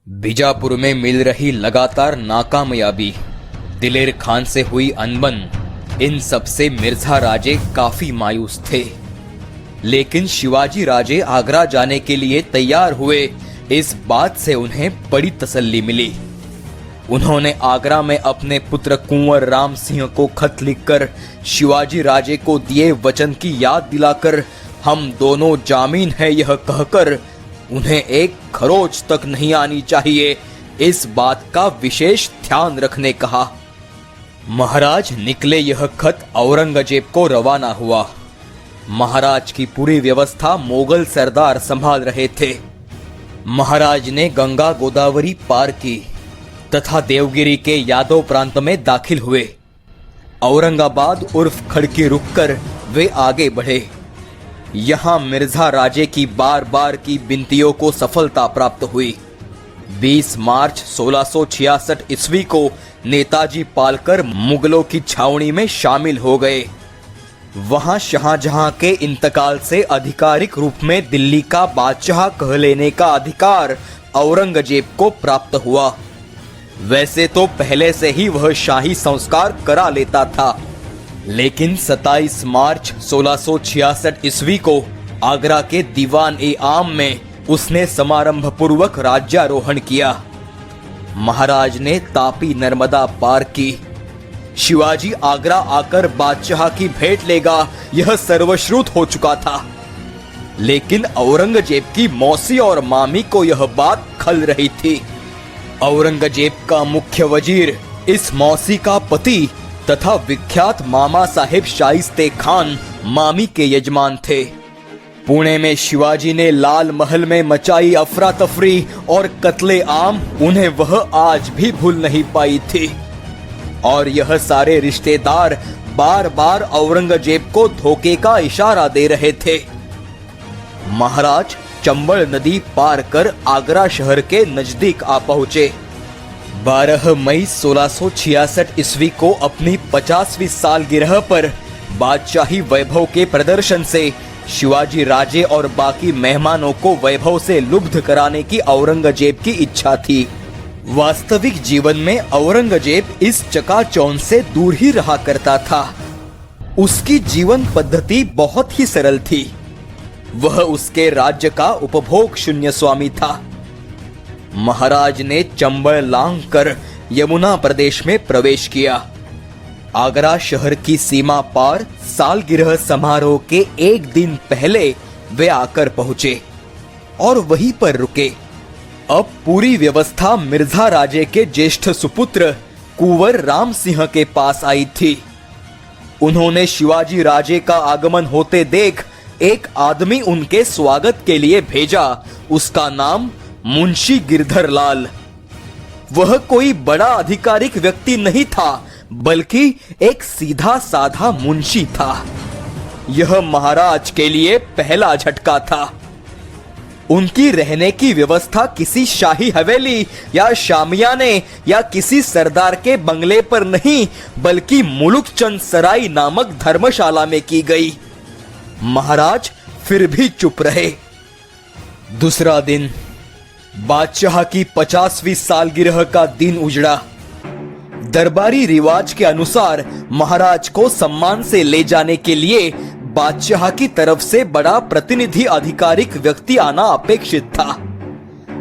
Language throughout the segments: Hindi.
बीजापुर में मिल रही लगातार नाकामयाबी, दिलेर खान से हुई अनबन, इन सब से मिर्जा राजे काफी मायूस थे। लेकिन शिवाजी राजे आगरा जाने के लिए तैयार हुए, इस बात से उन्हें बड़ी तसल्ली मिली। उन्होंने आगरा में अपने पुत्र कुंवर राम सिंह को खत लिखकर शिवाजी राजे को दिए वचन की याद दिलाकर हम दोनों जामीन है यह कहकर उन्हें एक खरोच तक नहीं आनी चाहिए, इस बात का विशेष ध्यान रखने कहा। महाराज निकले यह खत औरंगजेब को रवाना हुआ। महाराज की पूरी व्यवस्था मोगल सरदार संभाल रहे थे। महाराज ने गंगा गोदावरी पार की तथा देवगिरी के यादव प्रांत में दाखिल हुए। औरंगाबाद उर्फ खड़की रुककर वे आगे बढ़े। यहां मिर्जा राजे की बार बार की विनतियों को सफलता प्राप्त हुई। 20 मार्च 1666 ईस्वी को नेताजी पालकर मुगलों की छावनी में शामिल हो गए। वहां शाहजहां के इंतकाल से आधिकारिक रूप में दिल्ली का बादशाह कह लेने का अधिकार औरंगजेब को प्राप्त हुआ। वैसे तो पहले से ही वह शाही संस्कार करा लेता था, लेकिन 27 मार्च 1666 ईस्वी को आगरा के दीवान-ए-आम में उसने समारंभ पूर्वक राज्यारोहण किया। महाराज ने तापी नर्मदा पार की। शिवाजी आगरा आकर बादशाह की भेंट लेगा यह सर्वश्रुत हो चुका था, लेकिन औरंगजेब की मौसी और मामी को यह बात खल रही थी। औरंगजेब का मुख्य वजीर इस मौसी का पति तथा विख्यात मामा साहेब शाइस्ते खान मामी के यजमान थे। पुणे में शिवाजी ने लाल महल में मचाई अफरा तफरी और कत्ले आम उन्हें वह आज भी भूल नहीं पाई थी, और यह सारे रिश्तेदार बार बार औरंगजेब को धोखे का इशारा दे रहे थे। महाराज चंबल नदी पार कर आगरा शहर के नजदीक आ पहुंचे। 12 मई 1666 ईस्वी को अपनी 50वीं सालगिरह पर बादशाही वैभव के प्रदर्शन से शिवाजी राजे और बाकी मेहमानों को वैभव से लुब्ध कराने की औरंगजेब की इच्छा थी। वास्तविक जीवन में औरंगजेब इस चकाचौंध से दूर ही रहा करता था। उसकी जीवन पद्धति बहुत ही सरल थी। वह उसके राज्य का उपभोग शून्य स्वामी था। महाराज ने चंबल लांघ कर यमुना प्रदेश में प्रवेश किया। आगरा शहर की सीमा पार सालगिरह समारोह के एक दिन पहले वे आकर पहुंचे और वहीं पर रुके। अब पूरी व्यवस्था मिर्जा राजे के ज्येष्ठ सुपुत्र कुंवर राम सिंह के पास आई थी। उन्होंने शिवाजी राजे का आगमन होते देख एक आदमी उनके स्वागत के लिए भेजा। उसका नाम मुंशी गिरधर लाल। वह कोई बड़ा आधिकारिक व्यक्ति नहीं था, बल्कि एक सीधा साधा मुंशी था। यह महाराज के लिए पहला झटका था। उनकी रहने की व्यवस्था किसी शाही हवेली या शामियाने या किसी सरदार के बंगले पर नहीं, बल्कि मुलुकचंद सराय नामक धर्मशाला में की गई। महाराज फिर भी चुप रहे। दूसरा दिन बादशाह की 50वीं सालगिरह का दिन उजड़ा। दरबारी रिवाज के अनुसार महाराज को सम्मान से ले जाने के लिए बादशाह की तरफ से बड़ा प्रतिनिधि आधिकारिक व्यक्ति आना अपेक्षित था,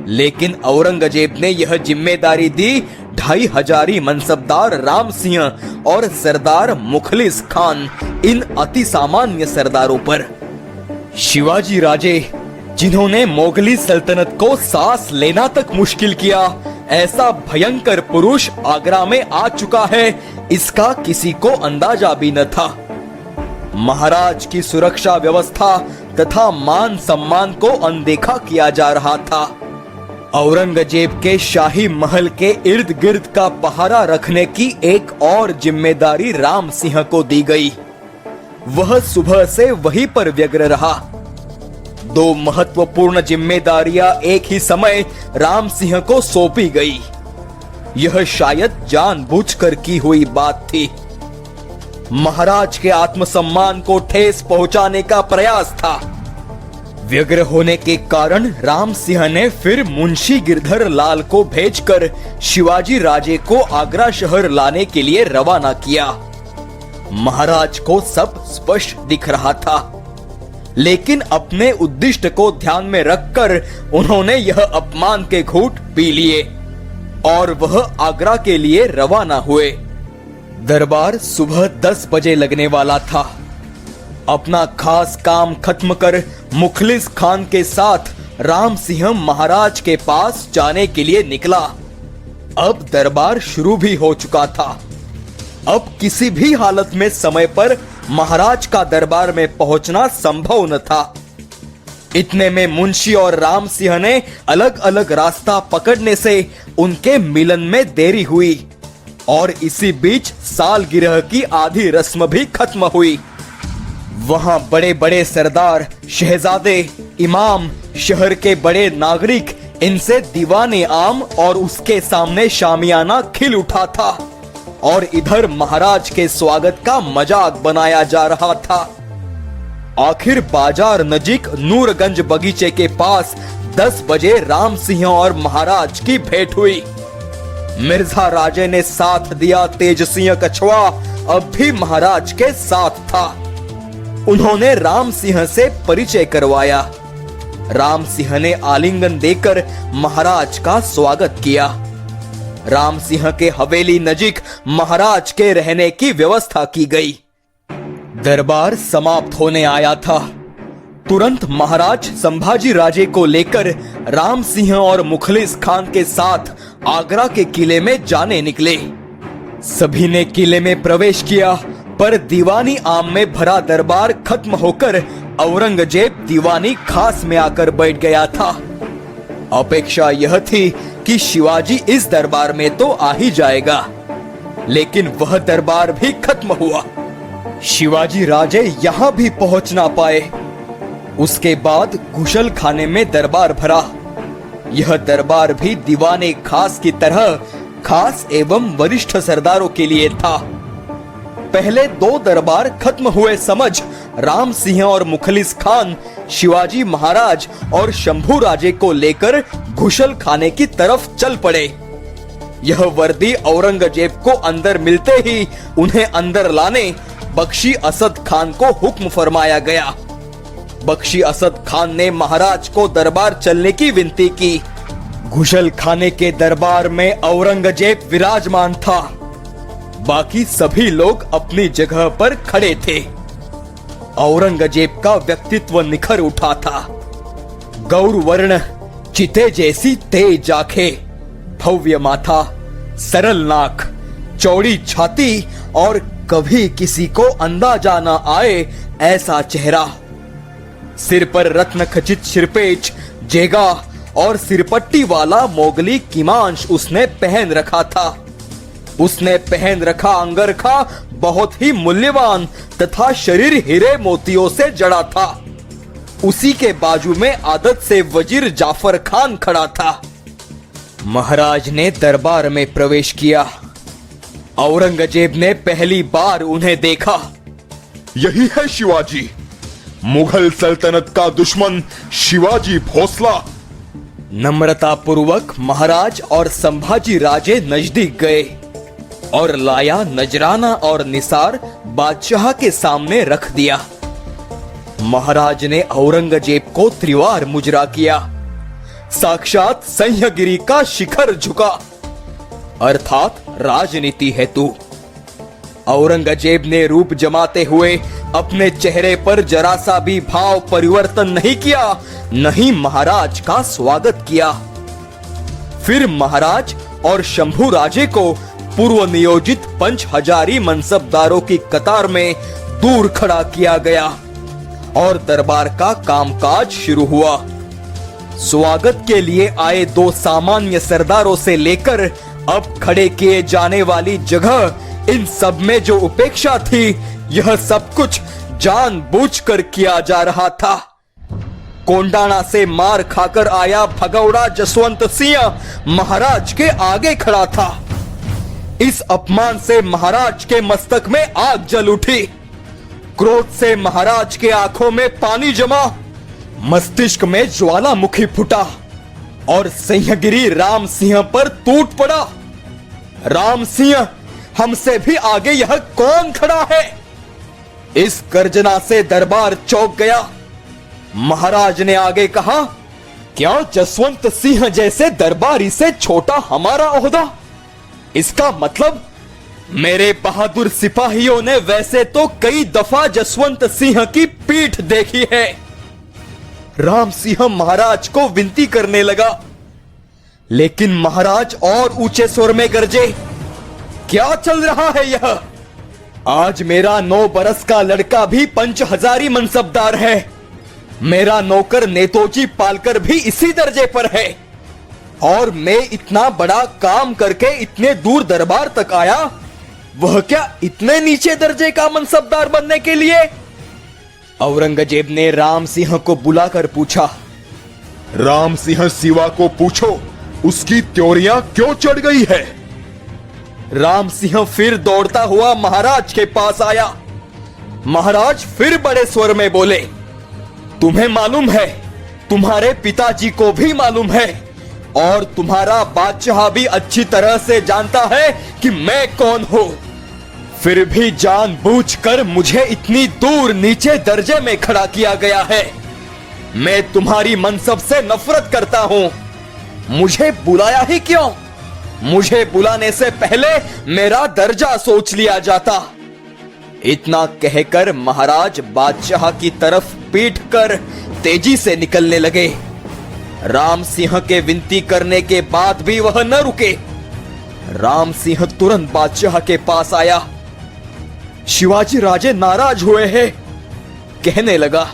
लेकिन औरंगजेब ने यह जिम्मेदारी दी 2500 मनसबदार राम सिंह और सरदार मुखलिस खान, इन अति सामान्य सरदारों पर। शिवाजी राजे, जिन्होंने मोगली सल्तनत को सांस लेना तक मुश्किल किया, ऐसा भयंकर पुरुष आगरा में आ चुका है, इसका किसी को अंदाजा भी न था। महाराज की सुरक्षा व्यवस्था तथा मान सम्मान को अनदेखा किया जा रहा था। औरंगजेब के शाही महल के इर्द गिर्द का पहरा रखने की एक और जिम्मेदारी राम सिंह को दी गई। वह सुबह से वहीं पर व्यग्र रहा। 2 महत्वपूर्ण जिम्मेदारियां एक ही समय राम सिंह को सौंपी गई। यह शायद जानबूझकर की हुई बात थी। महाराज के आत्मसम्मान को ठेस पहुंचाने का प्रयास था। व्यग्र होने के कारण राम सिंह ने फिर मुंशी गिरधर लाल को भेजकर शिवाजी राजे को आगरा शहर लाने के लिए रवाना किया। महाराज को सब स्पष्ट दिख रहा था, लेकिन अपने उद्दिष्ट को ध्यान में रखकर उन्होंने यह अपमान के घूंट पी लिए और वह आगरा के लिए रवाना हुए। दरबार सुबह 10 बजे लगने वाला था। अपना खास काम खत्म कर मुखलिस खान के साथ राम सिंह महाराज के पास जाने के लिए निकला। अब दरबार शुरू भी हो चुका था। अब किसी भी हालत में समय पर महाराज का दरबार में पहुंचना संभव न था। इतने में मुंशी और राम सिंह ने अलग अलग रास्ता पकड़ने से उनके मिलन में देरी हुई और इसी बीच सालगिरह की आधी रस्म भी खत्म हुई। वहां बड़े बड़े सरदार, शहजादे, इमाम, शहर के बड़े नागरिक, इनसे दीवाने आम और उसके सामने शामियाना खिल उठा था और इधर महाराज के स्वागत का मजाक बनाया जा रहा था। आखिर बाजार नजीक नूरगंज बगीचे के पास 10 बजे राम सिंह और महाराज की भेंट हुई। मिर्जा राजे ने साथ दिया तेजसिंह कछवा अब भी महाराज के साथ था। उन्होंने राम सिंह से परिचय करवाया। राम सिंह ने आलिंगन देकर महाराज का स्वागत किया। राम सिंह के हवेली नजीक महाराज के रहने की व्यवस्था की गई। दरबार समाप्त होने आया था। तुरंत महाराज संभाजी राजे को लेकर राम सिंह और मुखलिस खान के साथ आगरा के किले में जाने निकले। सभी ने किले में प्रवेश किया, पर दीवानी आम में भरा दरबार खत्म होकर औरंगजेब दीवानी खास में आकर बैठ गया था। अपेक्षा यह थी कि शिवाजी इस दरबार में तो आ ही जाएगा, लेकिन वह दरबार भी खत्म हुआ। शिवाजी राजे यहां भी पहुंच ना पाए। उसके बाद घुसल खाने में दरबार भरा। यह दरबार भी दीवाने खास की तरह खास एवं वरिष्ठ सरदारों के लिए था। पहले 2 दरबार खत्म हुए समझ राम सिंह और मुखलिस खान शिवाजी महाराज और शंभू राजे को लेकर घुसल खाने की तरफ चल पड़े। यह वर्दी औरंगजेब को अंदर मिलते ही उन्हें अंदर लाने बख्शी असद खान को हुक्म फरमाया गया। बख्शी असद खान ने महाराज को दरबार चलने की विनती की। घुसल खाने के दरबार में औरंगजेब विराजमान था। बाकी सभी लोग अपनी जगह पर खड़े थे। औरंगजेब का व्यक्तित्व निखर उठा था। गौर वर्ण, चिते जैसी तेज आंखें, भव्य माथा, सरल नाक, चौड़ी छाती और कभी किसी को अंदाजा न आए ऐसा चेहरा। सिर पर रत्न खचित सिरपेच, जेगा और सिरपट्टी वाला मोगली किमांश उसने पहन रखा था। उसने पहन रखा अंगरखा बहुत ही मूल्यवान तथा शरीर हीरे मोतियों से जड़ा था। उसी के बाजू में आदत से वजीर जाफर खान खड़ा था। महाराज ने दरबार में प्रवेश किया। औरंगजेब ने पहली बार उन्हें देखा। यही है शिवाजी, मुगल सल्तनत का दुश्मन शिवाजी भोसला। नम्रता पूर्वक महाराज और संभाजी राजे नजदीक गए और लाया नजराना और निसार बादशाह के सामने रख दिया। महाराज ने औरंगजेब को त्रिवार मुजरा किया। साक्षात सह्यगिरी का शिखर झुका, अर्थात राजनीति हेतु। औरंगजेब ने रूप जमाते हुए अपने चेहरे पर जरा सा भी भाव परिवर्तन नहीं किया, नहीं महाराज का स्वागत किया। फिर महाराज और शंभू राजे को पूर्व नियोजित 5000 मनसबदारों की कतार में दूर खड़ा किया गया और दरबार का कामकाज शुरू हुआ। स्वागत के लिए आए 2 सामान्य सरदारों से लेकर अब खड़े किए जाने वाली जगह, इन सब में जो उपेक्षा थी, यह सब कुछ जानबूझकर किया जा रहा था। कोंडाना से मार खाकर आया भगौड़ा जसवंत सिंह महाराज के आगे खड़ा था। इस अपमान से महाराज के मस्तक में आग जल उठी। क्रोध से महाराज के आंखों में पानी जमा। मस्तिष्क में ज्वालामुखी फूटा और सिंहगिरी राम सिंह पर टूट पड़ा। राम सिंह, हमसे भी आगे यह कौन खड़ा है? इस गर्जना से दरबार चौंक गया। महाराज ने आगे कहा, क्या जसवंत सिंह जैसे दरबारी से छोटा हमारा ओहदा? इसका मतलब मेरे बहादुर सिपाहियों ने वैसे तो कई दफा जसवंत सिंह की पीठ देखी है। राम सिंह महाराज को विनती करने लगा, लेकिन महाराज और ऊंचे स्वर में गरजे, क्या चल रहा है यह? आज मेरा 9 बरस का लड़का भी पंच हजारी मनसबदार है। मेरा नौकर नेतोजी पालकर भी इसी दर्जे पर है, और मैं इतना बड़ा काम करके इतने दूर दरबार तक आया, वह क्या इतने नीचे दर्जे का मनसबदार बनने के लिए? औरंगजेब ने राम सिंह को बुलाकर पूछा, राम सिंह सिवा को पूछो, उसकी त्योरियां क्यों चढ़ गई है? राम सिंह फिर दौड़ता हुआ महाराज के पास आया। महाराज फिर बड़े स्वर में बोले, तुम्हें मालूम है, तुम्हारे पिताजी को भी मालूम है, और तुम्हारा बादशाह भी अच्छी तरह से जानता है कि मैं कौन हूं। फिर भी जानबूझकर मुझे इतनी दूर नीचे दर्जे में खड़ा किया गया है। मैं तुम्हारी मनसब से नफरत करता हूं। मुझे बुलाया ही क्यों? मुझे बुलाने से पहले मेरा दर्जा सोच लिया जाता। इतना कहकर महाराज बादशाह की तरफ पीट कर तेजी से निकलने लगे। राम सिंह के विनती करने के बाद भी वह न रुके। राम सिंह तुरंत बादशाह के पास आया। शिवाजी राजे नाराज हुए हैं, कहने लगा।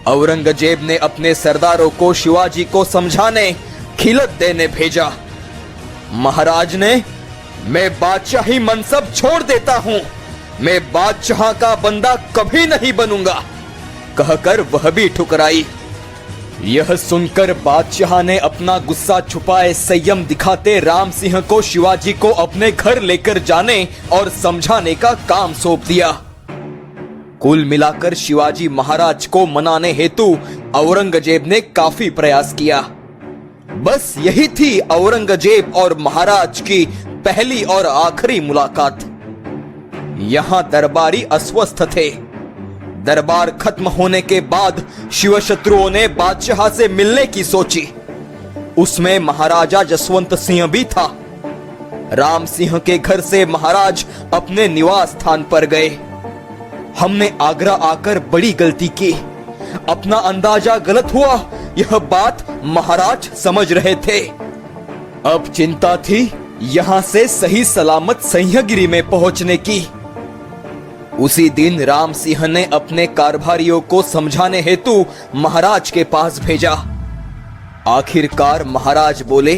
औरंगजेब ने अपने सरदारों को शिवाजी को समझाने, खिलत देने भेजा। महाराज ने, मैं बादशाही मनसब छोड़ देता हूं, मैं बादशाह का बंदा कभी नहीं बनूंगा, कहकर वह भी ठुकराई। यह सुनकर बादशाह ने अपना गुस्सा छुपाए संयम दिखाते राम सिंह को शिवाजी को अपने घर लेकर जाने और समझाने का काम सौंप दिया। कुल मिलाकर शिवाजी महाराज को मनाने हेतु औरंगजेब ने काफी प्रयास किया। बस यही थी औरंगजेब और महाराज की पहली और आखिरी मुलाकात। यहां दरबारी अस्वस्थ थे। दरबार खत्म होने के बाद शिवशत्रुओं ने बादशाह से मिलने की सोची। उसमें महाराजा जसवंत सिंह भी था। राम सिंह के घर से महाराज अपने निवास स्थान पर गए। हमने आगरा आकर बड़ी गलती की। अपना अंदाजा गलत हुआ, यह बात महाराज समझ रहे थे। अब चिंता थी यहां से सही सलामत सिंहगिरी में पहुंचने की। उसी दिन राम सिंह ने अपने कारभारियों को समझाने हेतु महाराज के पास भेजा। आखिरकार महाराज बोले,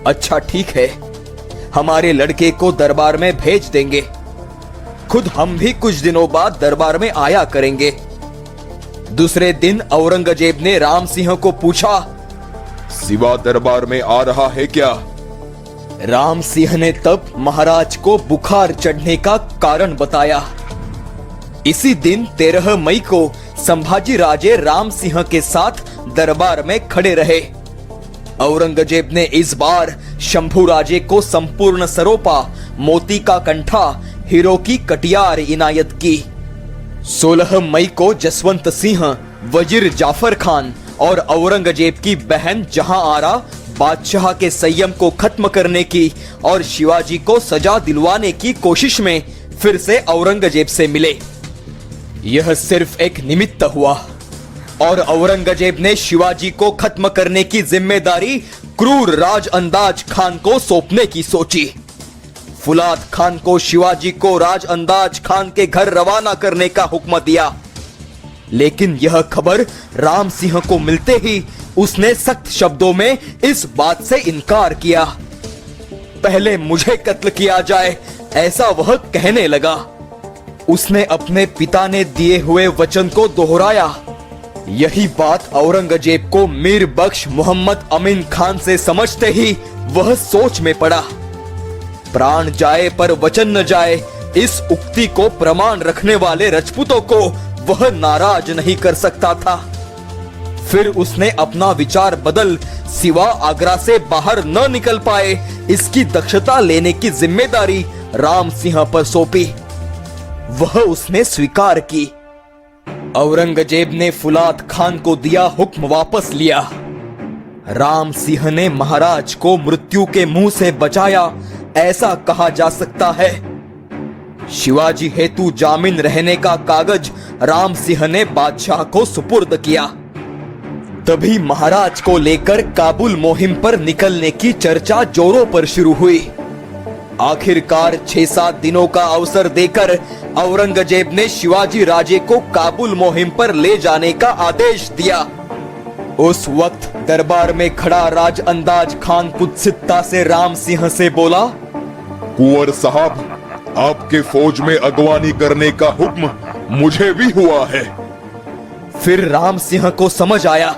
अच्छा ठीक है, हमारे लड़के को दरबार में भेज देंगे। खुद हम भी कुछ दिनों बाद दरबार में आया करेंगे। दूसरे दिन औरंगजेब ने राम सिंह को पूछा, सिवा दरबार में आ रहा है क्या? राम सिंह ने तब महाराज को बुखार चढ़ने का कारण बताया। इसी दिन 13 मई को संभाजी राजे राम सिंह के साथ दरबार में खड़े रहे। औरंगजेब ने इस बार शंभू राजे को संपूर्ण सरोपा, मोती का कंठा, हीरो की कटियार इनायत की। 16 मई को जसवंत सिंह, वजीर जाफर खान और औरंगजेब की बहन जहां आरा बादशाह के संयम को खत्म करने की और शिवाजी को सजा दिलवाने की कोशिश में फिर से औरंगजेब से मिले। यह सिर्फ एक निमित्त हुआ और औरंगजेब ने शिवाजी को खत्म करने की जिम्मेदारी क्रूर राज अंदाज खान को सौंपने की सोची। फुलाद खान को शिवाजी को राज अंदाज खान के घर रवाना करने का हुक्म दिया। लेकिन यह खबर राम सिंह को मिलते ही उसने सख्त शब्दों में इस बात से इनकार किया। पहले मुझे कत्ल किया जाए, ऐसा वह कहने लगा। उसने अपने पिता ने दिए हुए वचन को दोहराया। यही बात औरंगजेब को मीर बख्श मोहम्मद अमीन खान से समझते ही वह सोच में पड़ा। प्राण जाए पर वचन न जाए, इस उक्ति को प्रमाण रखने वाले राजपूतों को वह नाराज नहीं कर सकता था। फिर उसने अपना विचार बदल सिवा आगरा से बाहर न निकल पाए इसकी दक्षता लेने की जिम्मेदारी राम सिंह पर सौंपी। वह उसने स्वीकार की। औरंगजेब ने फुलाद खान को दिया हुक्म वापस लिया। राम सिंह ने महाराज को मृत्यु के मुंह से बचाया, ऐसा कहा जा सकता है। शिवाजी हेतु जामीन रहने का कागज राम सिंह ने बादशाह को सुपुर्द किया। तभी महाराज को लेकर काबुल मुहिम पर निकलने की चर्चा जोरों पर शुरू हुई। आखिरकार 6-7 दिनों का अवसर देकर औरंगजेब ने शिवाजी राजे को काबुल मुहिम पर ले जाने का आदेश दिया। उस वक्त दरबार में खड़ा राज अंदाज खान कुत्सितता से राम सिंह से बोला, कुंवर साहब, आपके फौज में अगवानी करने का हुक्म मुझे भी हुआ है। फिर राम सिंह को समझ आया।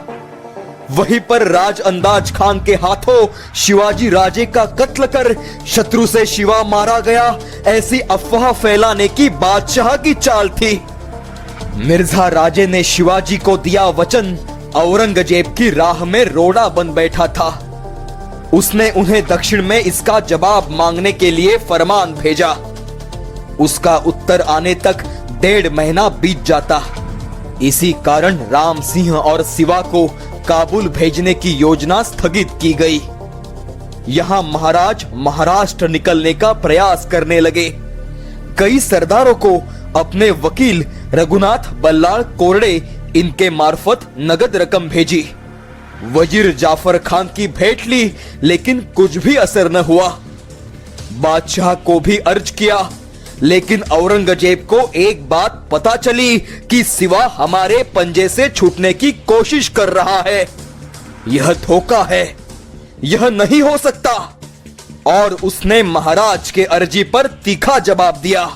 वहीं पर राज अंदाज खान के हाथों शिवाजी राजे का कत्ल कर शत्रु से शिवा मारा गया, ऐसी अफवाह फैलाने की बादशाह की चाल थी। मिर्जा राजे ने शिवाजी को दिया वचन औरंगजेब की राह में रोड़ा बन बैठा था। उसने उन्हें दक्षिण में इसका जवाब मांगने के लिए फरमान भेजा। उसका उत्तर आने तक 1.5 महीना बीत जाता। इसी कारण राम सिंह और सिवा को काबुल भेजने की योजना स्थगित की गई। यहां महाराज महाराष्ट्र निकलने का प्रयास करने लगे। कई सरदारों को अपने वकील रघुनाथ बल्लाळ कोरडे इनके मार्फत नगद रकम भेजी। वजीर जाफर खान की भेंट ली, लेकिन कुछ भी असर न हुआ। बादशाह को भी अर्ज किया, लेकिन औरंगजेब को एक बात पता चली कि सिवा हमारे पंजे से छूटने की कोशिश कर रहा है। यह धोखा है, यह नहीं हो सकता। और उसने महाराज के अर्जी पर तीखा जवाब दिया।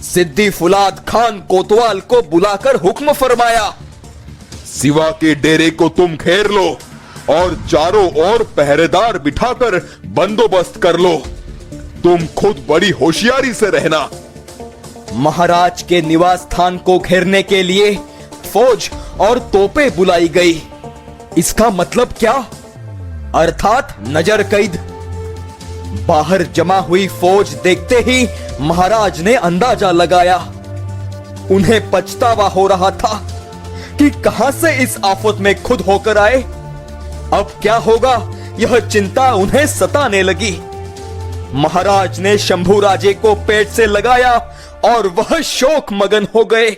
सिद्दी फुलाद खान कोतवाल को बुलाकर हुक्म फरमाया, सिवा के डेरे को तुम घेर लो और चारों ओर पहरेदार बिठाकर बंदोबस्त कर लो। तुम खुद बड़ी होशियारी से रहना। महाराज के निवास स्थान को घेरने के लिए फौज और तोपें बुलाई गई। इसका मतलब क्या? अर्थात नजर कैद। बाहर जमा हुई फौज देखते ही महाराज ने अंदाजा लगाया। उन्हें पछतावा हो रहा था कि कहां से इस आफत में खुद होकर आए। अब क्या होगा, यह चिंता उन्हें सताने लगी। महाराज ने शंभू राजे को पेट से लगाया और वह शोक मगन हो गए।